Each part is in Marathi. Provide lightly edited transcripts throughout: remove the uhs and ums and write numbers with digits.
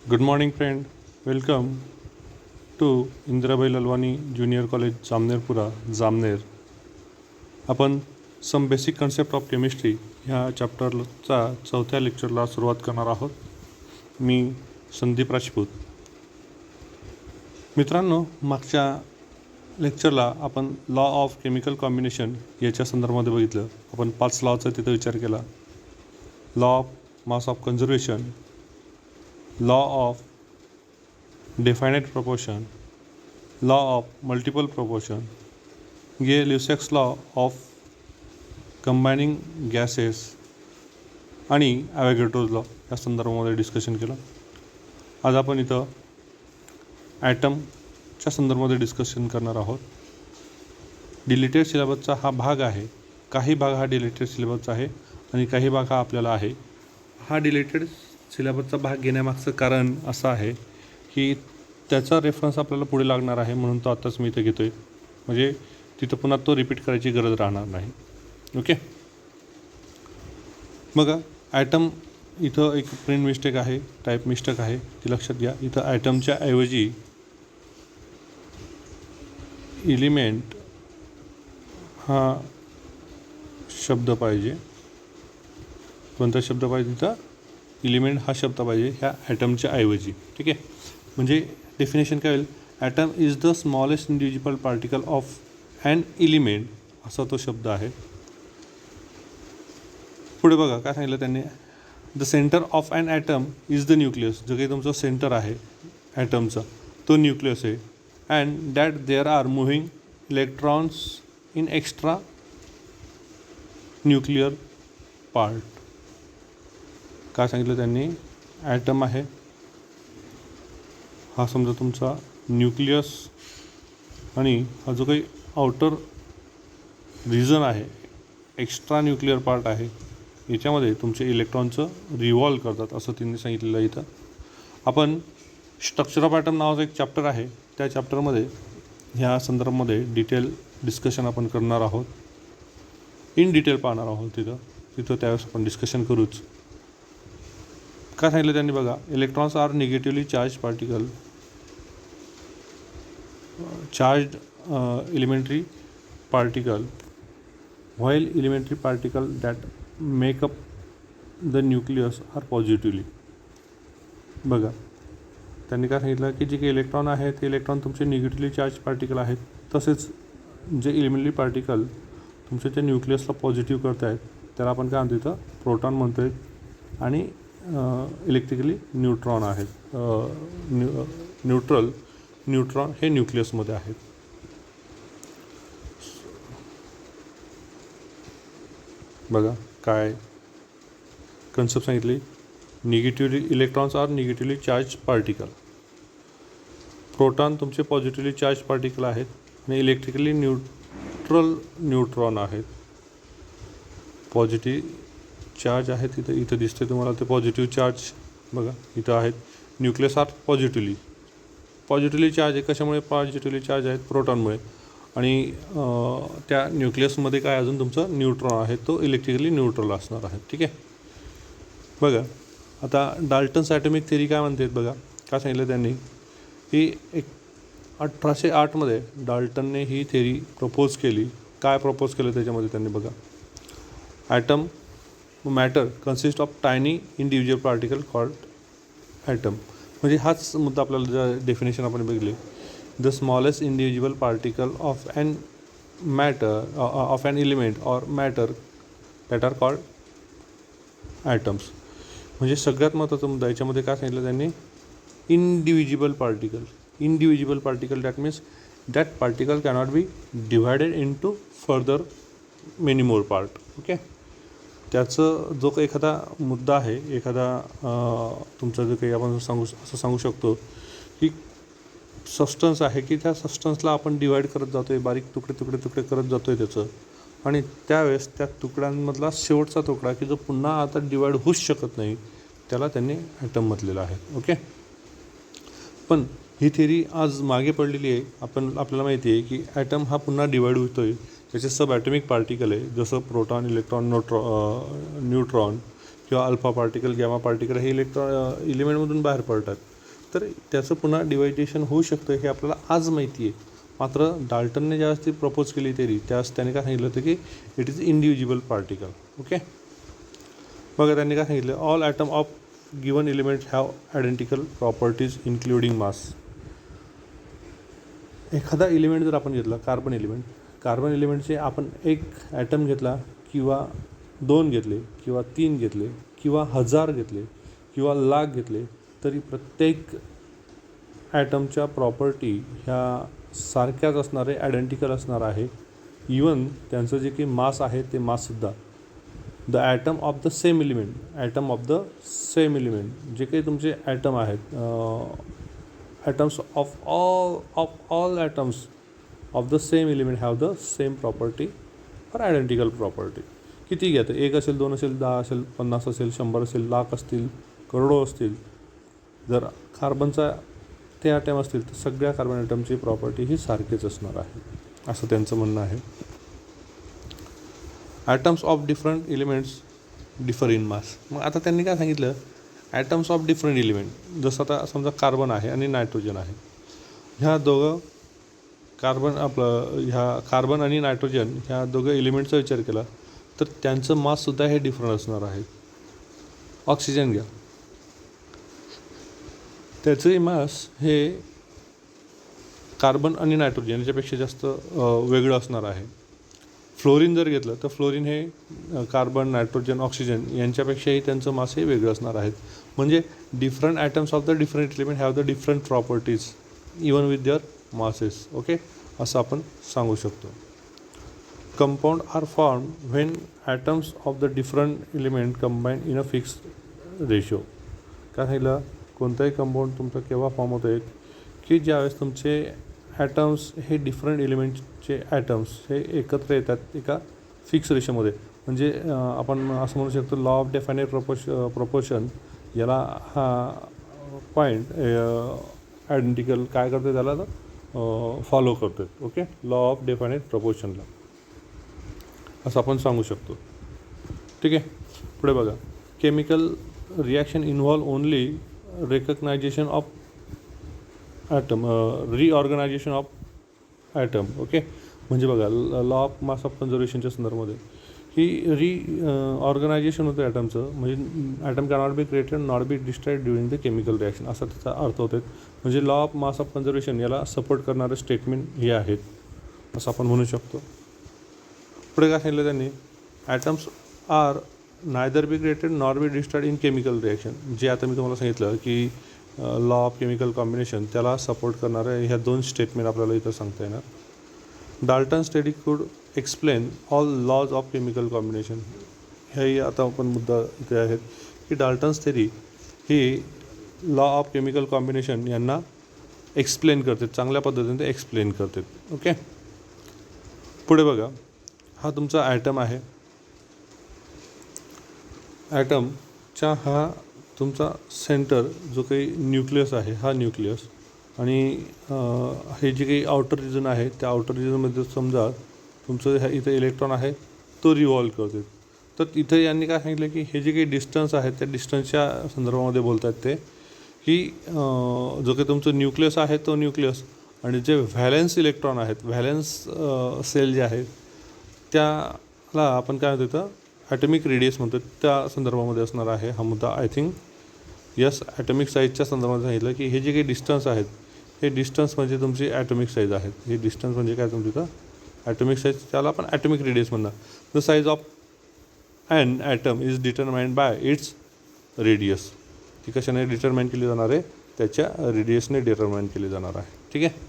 Good morning, friend. Welcome to Indirabai Lalwani junior college Jamnerpura Jamner. आपण some basic concept of chemistry ह्या चॅप्टरचा चौथ्या लेक्चरला सुरुवात करणार आहोत. मी संदीप राजपूत. मित्रांनो, मागच्या लेक्चरला आपण लॉ ऑफ केमिकल कॉम्बिनेशन याच्या संदर्भामध्ये बघितलं. आपण 5 लॉचा तिथं विचार केला. Law of mass of conservation, लॉ ऑफ definite proportion, law of multiple proportion, लिवसेक्स लॉ ऑफ कंबायनिंग गॅसेस आणि ॲव्होगॅड्रोज लॉ या संदर्भामध्ये डिस्कशन केलं. आज आपण इथं ॲटमच्या संदर्भामध्ये डिस्कशन करणार आहोत. डिलीटेड सिलेबसचा हा भाग आहे. काही भाग हा डिलीटेड सिलेबसचा आहे आणि काही भाग हा आपल्याला आहे. हा डिलीटेड सिलेबसचा भाग घेण्यामागचं कारण असं आहे की त्याचा रेफरन्स आपल्याला पुढे लागणार आहे, म्हणून तो आत्ताच मी इथं घेतो आहे. म्हणजे तिथं पुन्हा तो रिपीट करायची गरज राहणार नाही. ओके, बघा ॲटम इथं एक प्रिंट मिस्टेक आहे, टाईप मिस्टेक आहे, ती लक्षात घ्या. इथं ॲटमच्या ऐवजी एलिमेंट हा शब्द पाहिजे. कोणता शब्द पाहिजे? तिथं एलिमेंट हा शब्द पाहिजे ह्या ॲटमच्या ऐवजी. ठीक आहे, म्हणजे डेफिनेशन काय होईल? Atom is the smallest individual particle of an element, असा तो शब्द आहे. पुढे बघा काय सांगितलं त्यांनी. The centre of an atom is the nucleus. जो काही तुमचं सेंटर आहे ॲटमचा तो न्यूक्लियस आहे. And that there are moving electrons in extra nuclear part. काय सांगितलं त्यांनी? ॲटम आहे हा समजा तुमचा न्यूक्लियस आणि हा जो काही आउटर रिजन आहे, एक्स्ट्रा न्यूक्लिअर पार्ट आहे, याच्यामध्ये तुमचे इलेक्ट्रॉनचं रिव्हॉल्व करतात असं त्यांनी सांगितलेलं आहे. इथं आपण स्ट्रक्चर ऑफ ॲटम नावाचं एक चॅप्टर आहे, त्या चॅप्टरमध्ये ह्या संदर्भामध्ये डिटेल डिस्कशन आपण करणार आहोत. इन डिटेल पाहणार आहोत. तिथं त्यावेळेस आपण डिस्कशन करूच. काय सांगितलं त्यांनी बघा. Electrons are negatively charge particle, charged elementary particle, while elementary particle that make up the nucleus are positively. बघा त्यांनी काय सांगितलं की जे काही इलेक्ट्रॉन आहेत ते इलेक्ट्रॉन तुमचे निगेटिव्हली चार्ज पार्टिकल आहेत. तसेच जे एलिमेंटरी पार्टिकल तुमच्या त्या न्यूक्लियसला पॉझिटिव्ह करत आहेत त्याला आपण काय म्हणतो? इथं प्रोटॉन म्हणतो आहे. आणि इलेक्ट्रिकली न्यूट्रॉन आहेत. न्यूट्रॉन हे न्यूक्लियसमध्ये आहेत. बघा काय कन्सेप्ट सांगितली. Negatively electrons are negatively charge particle. Proton तुमचे पॉझिटिव्हली चार्ज पार्टिकल आहेत आणि इलेक्ट्रिकली न्यूट्रॉन आहेत. पॉझिटिव्ह चार्ज आहेत इथं दिसते तुम्हाला ते पॉझिटिव्ह चार्ज. बघा इथं आहेत. न्यूक्लियस आर पॉझिटिव्हली चार्ज आहे. कशामुळे पॉझिटिव्हली चार्ज आहेत? प्रोटॉनमुळे. आणि त्या न्यूक्लियसमध्ये काय अजून तुमचं न्यूट्रॉन आहे, तो इलेक्ट्रिकली न्यूट्रल असणार आहे. ठीक आहे, बघा आता डाल्टन्स ॲटॉमिक थेरी काय म्हणते बघा. काय सांगितलं त्यांनी की 1808 डाल्टनने ही थेरी प्रपोज केली. काय प्रपोज केलं त्याच्यामध्ये त्यांनी बघा. Atom matter consist of tiny individual particle called atom. म्हणजे हाच मुद्दा आपल्याला ज्या डेफिनेशन आपण बघितले. The smallest individual particle of an matter of an element or matter that are called atoms. म्हणजे सगळ्यात महत्त्वाचा मुद्दा याच्यामध्ये काय सांगितलं त्यांनी? Individual particle that means that particle cannot be divided into further many more part. Okay, त्याचं जो काही एखादा मुद्दा आहे, एखादा तुमचा जो काही आपण असं सांगू शकतो की सबस्टन्स आहे की त्या सबस्टन्सला आपण डिवाईड करत जातो आहे, बारीक तुकडे करत जातो आहे त्याचं. आणि त्यावेळेस त्या तुकड्यांमधला शेवटचा तुकडा की जो पुन्हा आता डिवाईड होऊच शकत नाही त्याला त्यांनी ॲटम म्हटलेलं आहे. ओके, पण ही थेरी आज मागे पडलेली आहे. आपल्याला माहिती आहे की ॲटम हा पुन्हा डिवाईड होतो आहे. त्याचे सब ॲटॉमिक पार्टिकल आहे, जसं प्रोटॉन, इलेक्ट्रॉन, न्यूट्रॉन किंवा अल्फा पार्टिकल, गॅमा पार्टिकल हे एलिमेंटमधून बाहेर पडतात. तर त्याचं पुन्हा डिवायडेशन होऊ शकतं हे आपल्याला आज माहिती आहे. मात्र डाल्टनने ज्यावेळेस ती प्रपोज केली theory त्यावेळेस त्याने काय सांगितलं होतं की it is individual particle. Okay, बघा त्यांनी काय सांगितलं, all atom of given element have identical properties including mass. एखादा एलिमेंट जर आपण घेतला, कार्बन एलिमेंटचे आपण एक ॲटम घेतला किंवा 2 घेतले किंवा 3 घेतले किंवा 1000 घेतले किंवा लाख घेतले तरी प्रत्येक ॲटमच्या प्रॉपर्टी ह्या सारख्याच असणार आहे, आयडेंटिकल असणार आहे. इवन त्यांचं जे काही मास आहे ते माससुद्धा the atom of the same element जे काही तुमचे ॲटम आहेत, atoms of all atoms of the same element have the same property और आयडेंटिकल प्रॉपर्टी. किती घ्या, 1 असेल, 2 असेल, 10 असेल, 50 असेल, 100 असेल, लाख असतील, करोडो असतील, जर कार्बनचा ते ॲटम असतील तर सगळ्या कार्बन ॲटमची प्रॉपर्टी ही सारखीच असणार आहे, असं त्यांचं म्हणणं आहे. Atoms of different elements differ in mass. मग आता त्यांनी काय सांगितलं, ॲटम्स ऑफ डिफरंट एलिमेंट, जसं आता समजा कार्बन आहे आणि नायट्रोजन आहे, ह्या दोघं कार्बन आणि नायट्रोजन ह्या दोघं एलिमेंटचा विचार केला तर त्यांचं माससुद्धा हे डिफरंट असणार आहे. ऑक्सिजन घ्या, त्याचंही मास हे कार्बन आणि नायट्रोजन याच्यापेक्षा जास्त वेगळं असणार आहे. फ्लोरीन जर घेतलं तर फ्लोरीन हे कार्बन, नायट्रोजन, ऑक्सिजन यांच्यापेक्षाही त्यांचं मास हे वेगळं असणार आहेत. म्हणजे different atoms of the different element have the different properties even with their masses. Okay, असं आपण सांगू शकतो. Compound are form when atoms of the different element combine in a fix ratio. काय सांगितलं, कोणताही कंपाऊंड तुमचा केव्हा फॉर्म होतो आहे की ज्यावेळेस तुमचे ॲटम्स हे डिफरंट एलिमेंटचे ॲटम्स हे एकत्र येतात एका फिक्स रेशोमध्ये. म्हणजे आपण असं म्हणू शकतो लॉ ऑफ डेफायनेट प्रपोर्शन याला हा पॉईंट आयडेंटिकल काय करते त्याला फॉलो करते. ओके, लॉ ऑफ डेफायनेट प्रपोर्शनला असं आपण सांगू शकतो. ठीक आहे, पुढे बघा, chemical reaction involve only recognization of atom, reorganisation of atom. Okay, म्हणजे बघा लॉ ऑफ मास ऑफ कन्झर्वेशनच्या संदर्भामध्ये ही ऑर्गनायझेशन होतं ॲटमचं. म्हणजे atom cannot be created not be destroyed during the chemical reaction, असा त्याचा अर्थ होतो. म्हणजे law of mass of conservation याला सपोर्ट करणारे स्टेटमेंट हे आहेत असं आपण म्हणू शकतो. पुढे काय सांगितलं त्यांनी, atoms are neither be created nor be destroyed in chemical reaction. जे आता मी तुम्हाला सांगितलं की लॉ ऑफ केमिकल कॉम्बिनेशन त्याला सपोर्ट करणारे ह्या 2 स्टेटमेंट आपल्याला इथं सांगता येणार. Dalton's theory could explain all laws of chemical combination. हेही आता आपण मुद्दा इथे आहेत की डाल्टन्स थेरी ही लॉ ऑफ केमिकल कॉम्बिनेशन यांना एक्सप्लेन करते, चांगल्या पद्धतीने ते एक्सप्लेन करते. ओके, पुढे बघा, हा तुमचा ॲटम आहे. ॲटमच्या हा तुमचा सेंटर जो काही न्यूक्लियस आहे हा न्यूक्लियस आणि हे जे काही आउटर रिजन आहे त्या आउटर रिजनमध्ये समजा तुमचं इथं इलेक्ट्रॉन आहे तो रिव्हॉल्व करते. तर इथं यांनी काय सांगितलं की हे जे काही डिस्टन्स आहे त्या डिस्टन्सच्या संदर्भामध्ये बोलतात ते की जो काही तुमचं न्यूक्लियस आहे तो न्यूक्लियस आणि जे व्हॅलेन्स इलेक्ट्रॉन आहेत, व्हॅलेन्स सेल जे आहेत त्याला आपण काय म्हणतो ॲटॉमिक रेडियस म्हणतो, त्या संदर्भामध्ये असणार आहे हा मुद्दा. आय थिंक यस, ॲटॉमिक साईजच्या संदर्भात सांगितलं की हे जे काही डिस्टन्स आहेत हे डिस्टन्स म्हणजे तुमची ॲटॉमिक साईज आहेत. हे डिस्टन्स म्हणजे काय तुमची तर ॲटॉमिक साईज, त्याला आपण ॲटॉमिक रेडियस म्हणणार. The size of an atom is determined by its radius. ती कशाने डिटरमाइन केली जाणार आहे, त्याच्या रेडियसने डिटरमाइन केली जाणार आहे. ठीक आहे,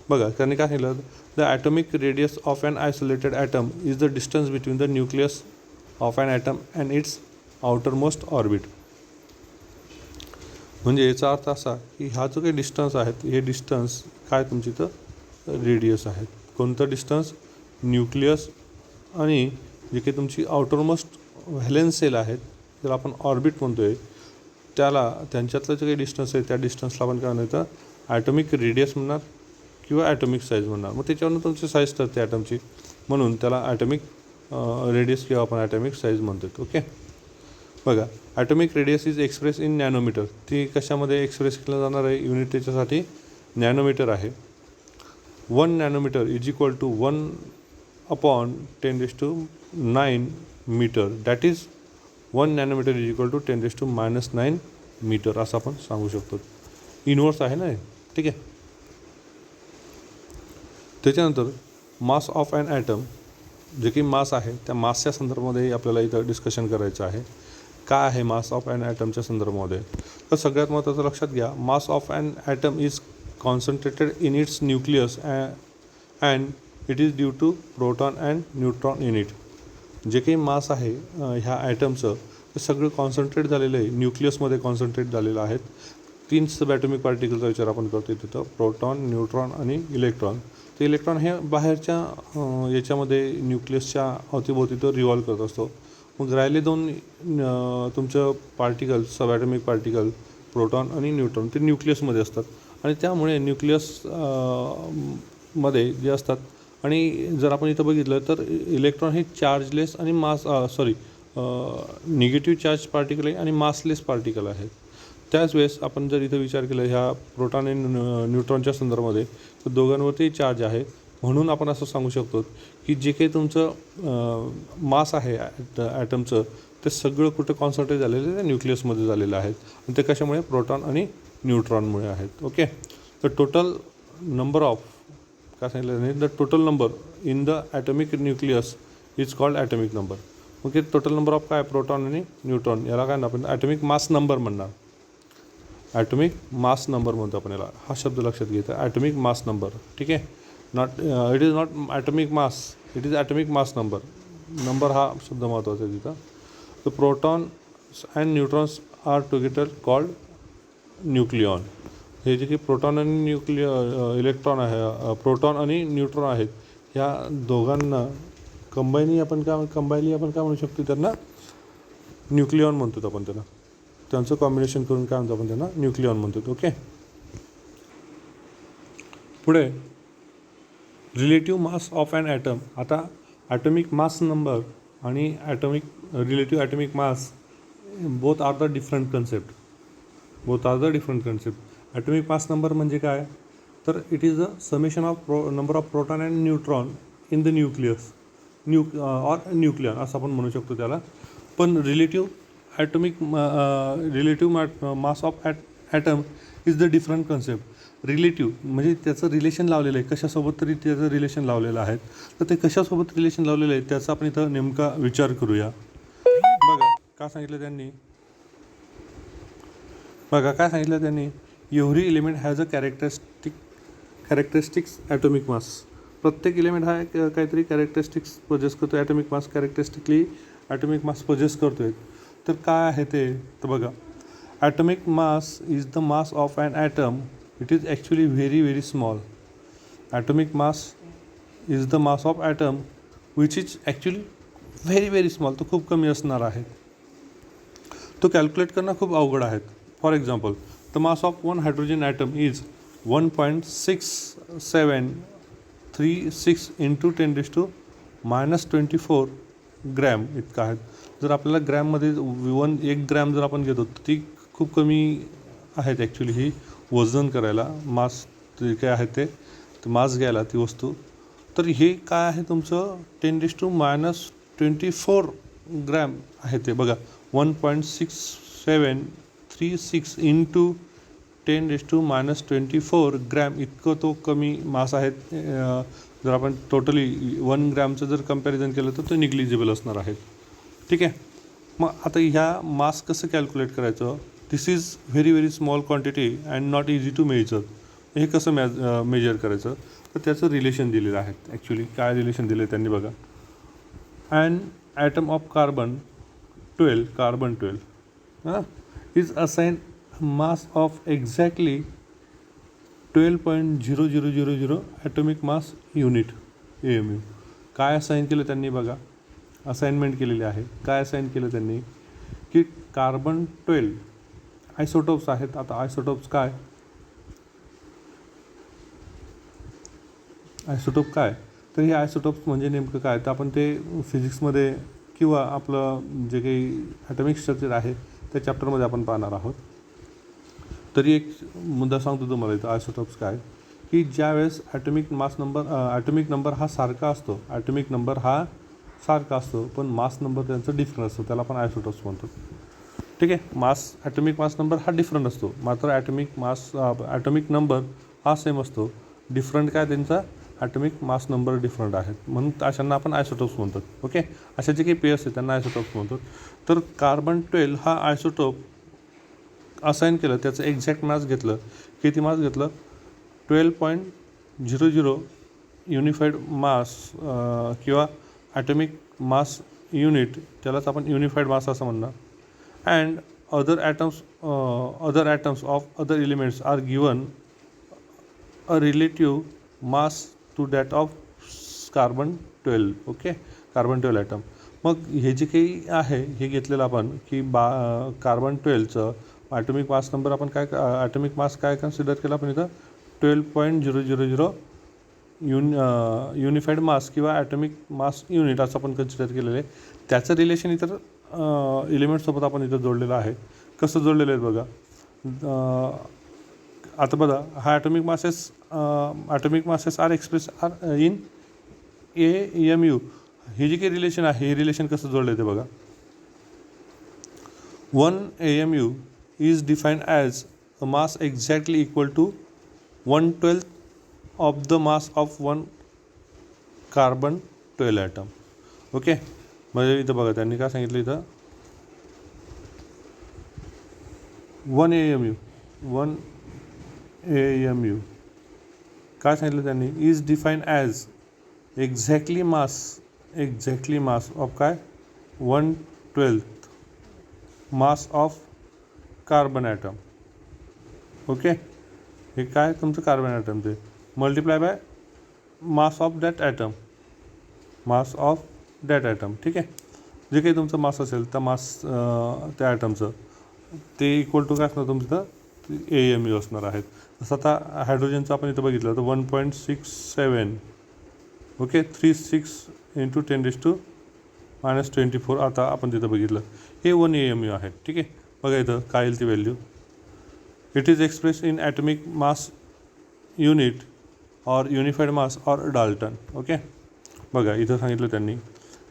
बघा त्यांनी काय सांगितलं, the atomic radius of an isolated atom is the distance between the nucleus of an atom and its outermost orbit. म्हणजे याचा अर्थ असा की हा जो काही डिस्टन्स आहेत हे डिस्टन्स काय तुमची तर रेडियस आहेत. कोणतं डिस्टन्स, न्यूक्लियस आणि जे काही तुमची आउटरमोस्ट व्हॅलेन्स सेल आहेत ज्याला आपण ऑर्बिट म्हणतो आहे त्याला, त्यांच्यातलं जे काही डिस्टन्स आहे त्या डिस्टन्सला आपण काय म्हणतो ॲटॉमिक रेडियस म्हणणार किंवा ॲटॉमिक साईज म्हणणार. मग त्याच्यावरून तुमची साईज ठरते ॲटमची, म्हणून त्याला ॲटॉमिक रेडियस किंवा आपण ॲटॉमिक साईज म्हणतो. ओके, बघा, atomic radius is express in nanometre. ती कशामध्ये एक्सप्रेस केलं जाणार आहे? युनिट त्याच्यासाठी नॅनोमीटर आहे. 1 nanometre is equal to 1/10⁹ metre. That is 1 nanometre is equal to 10⁻⁹ metre असं आपण सांगू शकतो. इनवर्स आहे ना हे, ठीक आहे. त्याच्यानंतर मास ऑफ ॲन ॲटम, जे की मास आहे त्या मासच्या संदर्भामध्ये आपल्याला इथं डिस्कशन करायचं आहे. काय आहे मास ऑफ ॲन ॲटमच्या संदर्भामध्ये? तर सगळ्यात महत्त्वाचं लक्षात घ्या, mass of an atom is concentrated in its nucleus and it is due to proton and neutron in it. जे काही मास आहे ह्या ॲटमचं ते सगळं कॉन्सन्ट्रेट झालेलं आहे, न्यूक्लियसमध्ये कॉन्सन्ट्रेट झालेलं आहेत. 3 सब ॲटॉमिक पार्टिकलचा विचार आपण करतो तिथं, प्रोटॉन, न्यूट्रॉन आणि इलेक्ट्रॉन. ते इलेक्ट्रॉन हे बाहेरच्या याच्यामध्ये न्यूक्लियसच्या अवतीभोवती तो रिव्हॉल्व करत असतो. मग राहिले 2 तुमचं पार्टिकल, सब ॲटॉमिक पार्टिकल प्रोटॉन आणि न्यूट्रॉन, ते न्यूक्लियसमध्ये असतात आणि त्यामुळे न्यूक्लियस मध्ये जे असतात. आणि जर आपण इथं बघितलं तर इलेक्ट्रॉन हे चार्जलेस आणि निगेटिव्ह चार्ज पार्टिकल आहे आणि मासलेस पार्टिकल आहेत. त्याच वेळेस आपण जर इथं विचार केला ह्या प्रोटॉन आणि न्यूट्रॉनच्या संदर्भामध्ये, तर दोघांवरती चार्ज आहे. म्हणून आपण असं सांगू शकतो की जे काही तुमचं मास आहे ॲटमचं ते सगळं कुठं कॉन्सन्ट्रेट झालेलं आहे? न्यूक्लियसमध्ये झालेलं आहे. आणि ते कशामुळे? प्रोटॉन आणि न्यूट्रॉनमुळे आहेत. Okay. The total number of, काय सांगितलं नाही, the total number in the atomic nucleus is called atomic number. Okay. Total number of काय? प्रोटॉन आणि न्यूट्रॉन. याला काय आपण ॲटॉमिक मास नंबर म्हणणार. ॲटॉमिक मास नंबर म्हणतो आपण याला. हा शब्द लक्षात घ्यायचा, ॲटॉमिक मास नंबर. ठीक आहे. It is not atomic mass, it is atomic mass number. Number हा शब्द महत्त्वाचा आहे तिथं. The protons and neutrons are together called nucleon. हे जे की प्रोटॉन आणि इलेक्ट्रॉन आहे, प्रोटॉन आणि न्यूट्रॉन आहेत, ह्या दोघांना कंबाईनली आपण काय म्हणू शकतो? त्यांना न्यूक्लियॉन म्हणतो आपण त्यांना. त्यांचं कॉम्बिनेशन करून काय म्हणतो आपण? त्यांना न्यूक्लियॉन म्हणतो. ओके. पुढे relative mass of an atom. आता ॲटॉमिक मास नंबर आणि relative atomic mass both are the different concept. Atomic mass number म्हणजे काय? तर it is the summation of number of proton and neutron in the nucleus or nucleon असं आपण म्हणू शकतो त्याला. पण relative mass of atom is the different concept. Relative म्हणजे त्याचं रिलेशन लावलेलं आहे, कशासोबत तरी त्याचं रिलेशन लावलेलं आहे. तर ते कशासोबत रिलेशन लावलेलं आहे त्याचा आपण इथं नेमका विचार करूया. बघा काय सांगितलं त्यांनी, every element has a characteristics atomic mass. प्रत्येक एलिमेंट हा काहीतरी कॅरेक्टरिस्टिक्स पोजेस करतो, atomic mass characteristically atomic mass poses करतो आहे. तर काय आहे ते? तर बघा, atomic mass is the mass of an atom. It is actually very very small. Atomic mass is the mass of atom which is actually very very small. तो खूप कमी असणार आहे. तो कॅल्क्युलेट करणं खूप अवघड आहे. For example, the mass of 1 hydrogen atom is 1.6736 into 10⁻24 gram इतका आहे. जर आपल्याला ग्रॅममध्ये 1 ग्रॅम जर आपण घेतो तर ती खूप कमी आहेत ॲक्च्युली ही वजन करायला. मास जे काय आहे ते मास घ्यायला ती वस्तू. तर हे काय आहे तुमचं? 10⁻24 ग्रॅम आहे ते. बघा, 1.6736 इंटू 10⁻24 ग्रॅम इतकं तो कमी मास आहेत. जर आपण टोटली 1 ग्रॅमचं जर कम्पॅरिझन केलं तर ते निग्लिजिबल असणार आहे. ठीक आहे. मग आता ह्या मास कसं कॅल्क्युलेट करायचं? This is very very small quantity and not easy to measure. हे कसं मेजर करायचं? तर त्याचं रिलेशन दिलेलं आहे. ॲक्च्युली काय रिलेशन दिलं आहे त्यांनी बघा. And atom of carbon 12 is assign mass of exactly 12.0000 atomic mass unit AMU. काय असाइन केलं त्यांनी बघा? असाइनमेंट केलेली आहे. काय असाइन केलं त्यांनी? की कार्बन 12 आयसोटोप्स आहेत. आता आयसोटोप्स काय? तर हे आयसोटोप्स म्हणजे नेमकं काय? तर आपण ते फिजिक्समध्ये किंवा आपलं जे काही ॲटॉमिक स्ट्रक्चर आहे त्या चॅप्टरमध्ये आपण पाहणार आहोत. तरी एक मुद्दा सांगतो तुम्हाला इथं आयसोटॉप्स काय, की ज्यावेळेस ॲटॉमिक नंबर हा सारखा असतो, ॲटॉमिक नंबर हा सारखा असतो पण मास नंबर त्यांचा डिफरंट असतो, त्याला आपण आयसोटॉप्स म्हणतो. ठीक आहे. ॲटॉमिक मास नंबर हा डिफरंट असतो, मात्र ॲटॉमिक नंबर हा सेम असतो. डिफरंट काय त्यांचा, ॲटॉमिक मास नंबर डिफरंट आहेत, म्हणून अशांना आपण आयसोटॉप्स म्हणतात. ओके. अशा जे काही पेअर्स आहेत त्यांना आयसोटॉप्स म्हणतात. तर कार्बन 12 हा आयसोटॉप असाइन केलं, त्याचं एक्झॅक्ट मास घेतलं. किती मास घेतलं? 12.00 युनिफाईड मास किंवा ॲटॉमिक मास युनिट, त्यालाच आपण युनिफाईड मास असं म्हणणार. And other atoms of other elements are given a relative mass to that of carbon 12. Okay. Carbon 12 atom. मग हे जे काही आहे हे घेतलेलं आपण की कार्बन 12चं ॲटॉमिक मास नंबर आपण काय, ॲटॉमिक मास काय कन्सिडर केला आपण इथं? 12.000 युनिफाईड मास किंवा ॲटॉमिक मास युनिट असं आपण कन्सिडर केलेलं आहे. त्याचं रिलेशन इतर एलिमेंटसोबत आपण इथं जोडलेलं आहे. कसं जोडलेलं आहे बघा. आता बघा, हा atomic masses are express are in AMU. हे जे काही रिलेशन आहे हे रिलेशन कसं जोडलं आहे ते बघा. 1 AMU is defined as a mass exactly equal to 1/12 of the mass of one carbon 12 atom. Okay. म्हणजे इथं बघा त्यांनी काय सांगितलं इथं, 1 AMU काय सांगितलं त्यांनी, is define as exactly mass of काय, 1/12 mass of carbon atom. Okay. हे काय तुमचं कार्बन ॲटम ते multiply by mass of that atom. ठीक आहे. जे काही तुमचं मास असेल त्या ॲटमचं ते इक्वल टू काय असणार तुमचं AMU असणार आहेत. जसं आता हायड्रोजनचं आपण इथं बघितलं तर 1.67. ओके. 36 × 10⁻²4 आता आपण तिथं बघितलं हे 1 AMU आहे. ठीक आहे. बघा इथं काय येईल ती value. It is express in atomic mass unit or unified mass or Dalton. Okay. बघा इथं सांगितलं त्यांनी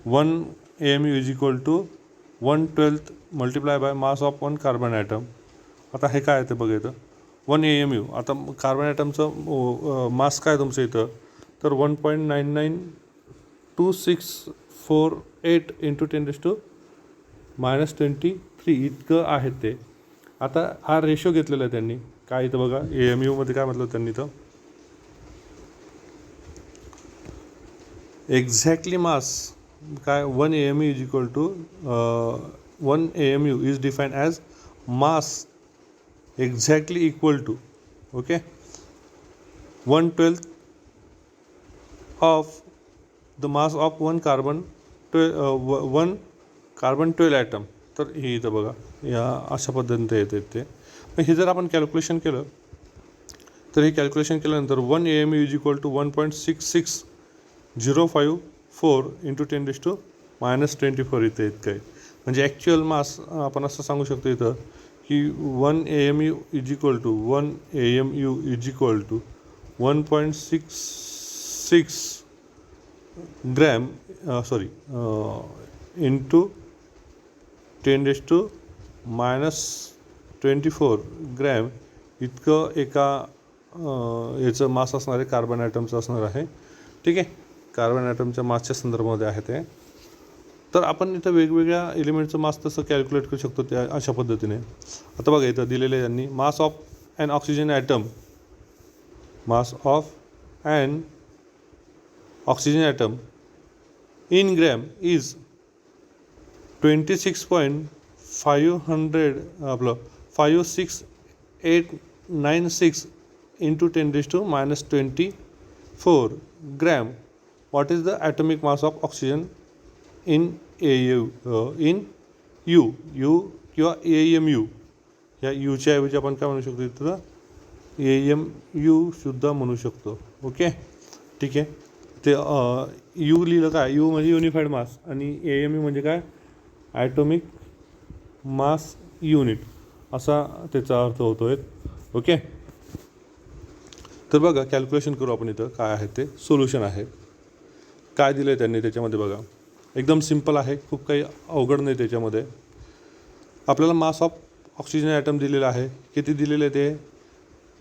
1 AMU is equal to 1/12 multiply by mass of 1 carbon atom. आता हे काय आहे ते बघा इथं 1 AMU. आता कार्बन ॲटमचं मास काय तुमचं इथं तर 1.992648 × 10⁻23 इतकं आहे ते. आता हा रेशो घेतलेला आहे त्यांनी काय इथं बघा AMUमध्ये काय म्हटलं त्यांनी इथं एक्झॅक्टली मास काय 1 AMU is equal to 1 AMU is define as mass exactly equal to okay 1/12 of the mass of 1 carbon 12 atom. तर हे इथं बघा या अशा पद्धतीने येते ते. मग हे जर आपण कॅल्क्युलेशन केलं तर हे कॅल्क्युलेशन केल्यानंतर 1 AMU इज इक्वल टू 1.6605 4 × 10⁻24 इथे इतकं आहे. म्हणजे ॲक्च्युअल मास आपण असं सांगू शकतो इथं की 1 AMU is equal to 1.66 gram into 10⁻24 gram इतकं एका याचं मास असणार आहे कार्बन ॲटमचं असणार आहे. ठीक आहे. कार्बन ॲटमच्या मासच्या संदर्भामध्ये आहे ते. तर आपण इथं वेगवेगळ्या एलिमेंटचं मास तसं कॅल्क्युलेट करू शकतो त्या अशा पद्धतीने. आता बघा इथं दिलेलं आहे त्यांनी mass of an oxygen atom in gram is 56.5696 × 10⁻24 gram. What is the atomic mass of oxygen in u किंवा AMU. या यूच्या ऐवजी आपण काय म्हणू शकतो इथं AMU सुद्धा म्हणू शकतो. ओके. ठीक आहे. ते यू लिहिलं काय, यू म्हणजे युनिफाईड मास आणि AMU म्हणजे काय, ॲटॉमिक मास युनिट असा त्याचा अर्थ होतो आहे. ओके, तर बघा कॅल्क्युलेशन करू आपण. इथं काय आहे ते सोल्युशन आहे. काय दिलं आहे त्यांनी त्याच्यामध्ये बघा, एकदम सिम्पल आहे, खूप काही अवघड नाही त्याच्यामध्ये. आपल्याला मास ऑफ ऑक्सिजन ॲटम दिलेलं आहे. किती दिलेलं आहे ते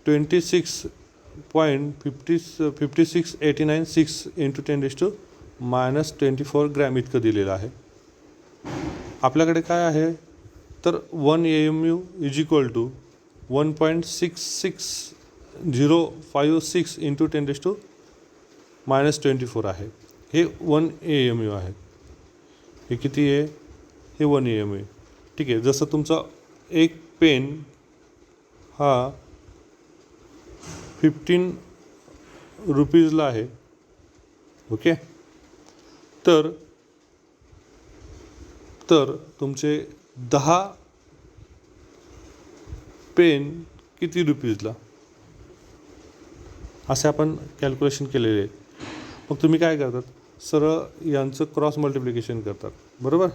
26.56896 इंटू 10⁻⁻⁴ ग्रॅम इतकं दिलेलं आहे. आपल्याकडे काय आहे तर 1 AMU is equal to 1.66056 into 10⁻⁻24 आहे. हे 1 AMU आहे. हे किती आहे, हे 1 AMU आहे. ठीक आहे, जसं तुमचा एक पेन हा 15 रुपीजला आहे. ओके, तर तुमचे 10 पेन किती रुपीजला, असे आपण कॅल्क्युलेशन केलेले आहेत. मग तुम्ही काय करतात, सरळ यांचं क्रॉस मल्टिप्लिकेशन करतात, बरोबर.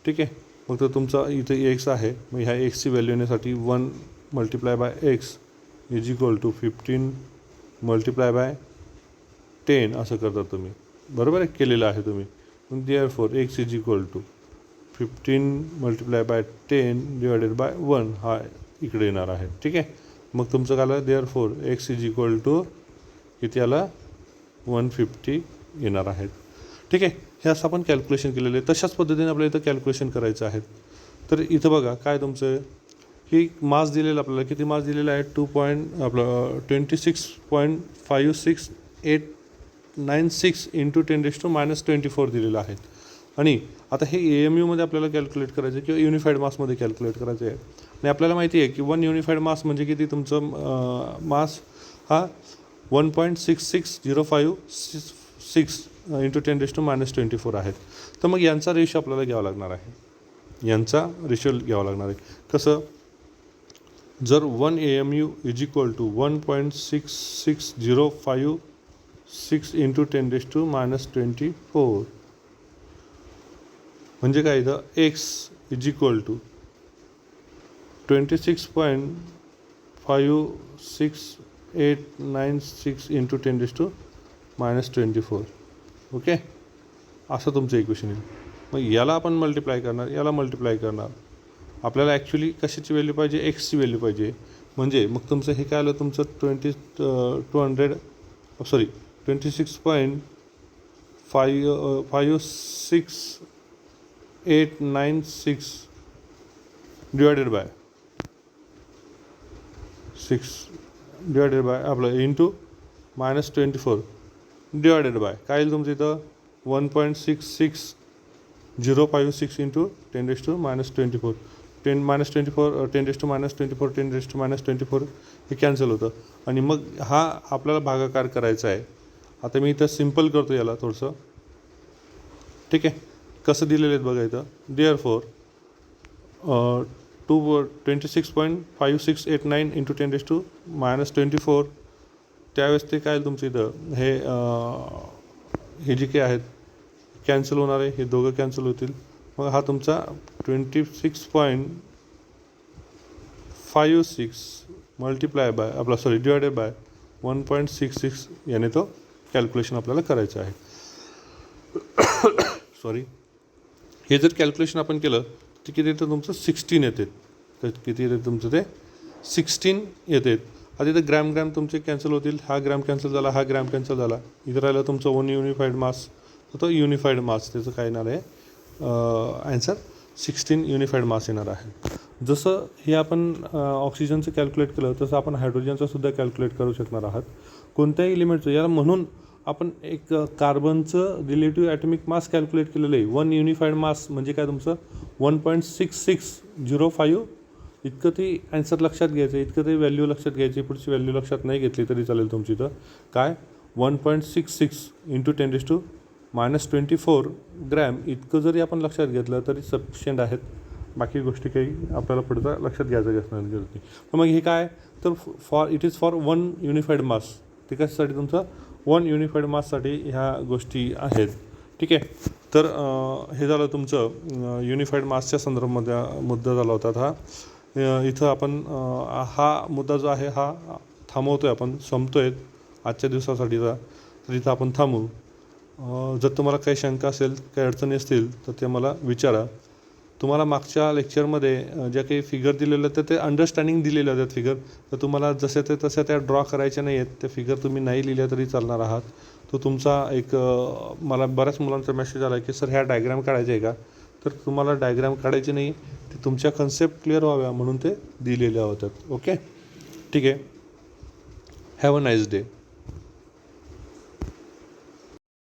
ठीक आहे, मग तर तुमचा इथे एक्स आहे, मग ह्या एक्सची व्हॅल्यू येण्यासाठी 1 multiply by x is equal to 15 multiply by 10 असं करतात तुम्ही, बरोबर आहे, केलेलं आहे तुम्ही. मग therefore x is equal to 15 multiply by 10 divided by 1 हा इकडे येणार आहे. ठीक आहे, मग तुमचं काय आलं, therefore x is equal to किती आला 150 येणार आहेत. ठीक आहे, हे असं आपण कॅल्क्युलेशन केलेलं आहे. तशाच पद्धतीने आपल्याला इथं कॅल्क्युलेशन करायचं आहे. तर इथं बघा काय तुमचं ही मास दिलेलं, आपल्याला किती मास दिलेला आहे 26.56896 इंटू 10⁻⁻24 दिलेलं आहे. आणि आता हे AMUमध्ये आपल्याला कॅल्क्युलेट करायचं आहे किंवा युनिफाईड मासमध्ये कॅल्क्युलेट करायचं आहे. आणि आपल्याला माहिती आहे की 1 युनिफाईड मास म्हणजे किती, तुमचं मास हा 1.66056 इंटू 10⁻⁻24 आहेत. तर मग यांचा रेशो आपल्याला घ्यावा लागणार आहे. यांचा रेशो घ्यावा लागणार आहे. कसं, जर 1 AMU is equal to 1.6605 into 10⁻⁻24 म्हणजे काय, इथं x is equal to 26.56896 into 10⁻⁻24. Okay, असं तुमचं इक्वेशन येईल. मग याला आपण मल्टिप्लाय करणार, याला मल्टिप्लाय करणार. आपल्याला ॲक्च्युली कशाची व्हॅल्यू पाहिजे, एक्सची व्हॅल्यू पाहिजे. म्हणजे मग तुमचं हे काय आलं, तुमचं 26.56896 डिवायडेड बाय 6 डिवायडेड बाय आपलं इंटू -24 डिवायडेड बाय काय येईल तुमचं इथं 1.66056 इंटू 10⁻⁻24 10⁻⁻24 हे कॅन्सल होतं. आणि मग हा आपल्याला भागाकार करायचा आहे. आता मी इथं सिम्पल करतो याला थोडंसं. ठीक आहे, कसं दिलेलं आहे बघा इथं, देअरफॉर 26.5689 इंटू 10⁻⁻24 त्यावेळेस ते काय तुमचं इथं हे जे काही आहेत कॅन्सल होणार आहे, हे दोघं कॅन्सल होतील. मग हा तुमचा 26.56 मल्टिप्लाय बाय डिवायडेड बाय 1.66 याने तो कॅल्क्युलेशन आपल्याला करायचं आहे. सॉरी, हे जर कॅल्क्युलेशन आपण केलं तर किती येतं तुमचं 16 येते. तर किती येते तुमचं ते 16 येते. आता इथं ग्रॅम तुमचे कॅन्सल होतील, हा ग्रॅम कॅन्सल झाला, हा ग्रॅम कॅन्सल झाला. इथं राहिलं तुमचं 1 युनिफाईड मास, तो युनिफाईड मास त्याचं काय येणार आहे ॲन्सर 16 युनिफाईड मास येणार आहे. जसं हे आपण ऑक्सिजनचं कॅल्क्युलेट केलं तसं आपण हायड्रोजनचं सुद्धा कॅल्क्युलेट करू शकणार आहात कोणत्याही एलिमेंटचं. याला म्हणून आपण एक कार्बनचं रिलेटिव्ह ॲटॉमिक मास कॅल्क्युलेट केलेलं आहे. 1 युनिफाईड मास म्हणजे काय तुमचं 1.6605 इतकं ती ॲन्सर लक्षात घ्यायचं, इतकं ते व्हॅल्यू लक्षात घ्यायची. पुढची व्हॅल्यू लक्षात नाही घेतली तरी चालेल तुमची. तर काय 1.66 इंटू 10⁻⁻24 ग्रॅम इतकं जरी आपण लक्षात घेतलं तरी सफिशियंट आहेत. बाकी गोष्टी काही आपल्याला पुढचा लक्षात घ्यायचं असणार गरज नाही. मग हे काय तर it is for 1 unified mass. ते कशासाठी तुमचं वन युनिफाईड माससाठी ह्या गोष्टी आहेत. ठीक आहे. तर हे झालं तुमचं युनिफाईड मासच्या संदर्भामध्ये मुद्दा झाला होता हा. इथं आपण हा मुद्दा जो आहे हा थांबवतो आहे, आपण संपतो आहे आजच्या दिवसासाठीचा. तर इथं आपण थांबू. जर तुम्हाला काही शंका असेल, काही अडचणी असतील तर ते मला विचारा. तुम्हाला मागच्या लेक्चरमध्ये ज्या काही फिगर दिलेल्या तर ते अंडरस्टँडिंग दिलेल्या आहेत फिगर, तर तुम्हाला जसे ते तसे त्या ड्रॉ करायच्या नाही आहेत. त्या फिगर तुम्ही नाही लिहिल्या तरी चालणार आहात. तो तुमचा एक मला बऱ्याच मुलांचा मेसेज आला की सर ह्या डायग्राम काढायचे आहे का. तर तुम्हाला डायग्राम काढायचे नाही, ते तुमच्या कन्सेप्ट क्लिअर व्हाव्या म्हणून ते दिलेल्या होत्या. ओके, ठीक आहे. Have a nice day.